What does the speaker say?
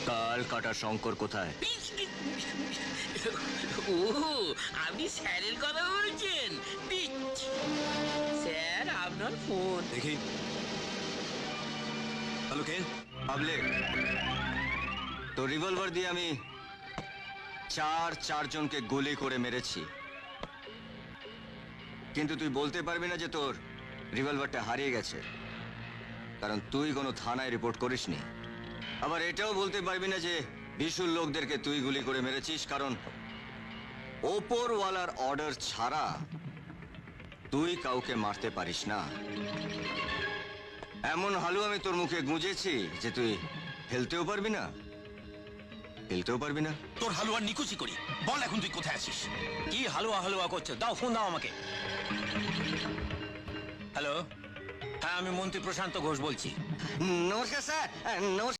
কাল কাটা শঙ্কর কোথায়? ও, আপনি স্যারের কথা বলছেন? স্যার, আপনার ফোন। দেখি। হ্যালো, কে? পাবলিক, তো রিভলভার দিয়ে আমি চারজনকে গুলি করে মেরেছি, কিন্তু তুই বলতে পারবি না যে তোর রিভলভারটা হারিয়ে গেছে, কারণ তুই কোনো থানায় রিপোর্ট করিসনি। আবার এটাও বলতে পারবি না যে বিশুর লোকদেরকে তুই গুলি করে মেরেছিস, কারণ ওপরওয়ালার অর্ডার ছাড়া তুই কাউকে মারতে পারিস না। এমন হালু আমি তোর মুখে গুঁজেছি যে তুই ফেলতেও পারবি না, ফেলতেও পারবি না। তোর হালুয়া নিকুচি করি। বল এখন তুই কোথায় আছিস? কি হালুয়া হালুয়া করছো? দাও, ফোন দাও আমাকে। হ্যালো, হ্যাঁ, আমি মন্ত্রী প্রশান্ত ঘোষ বলছি। নমস্কার স্যার, নমস্কার।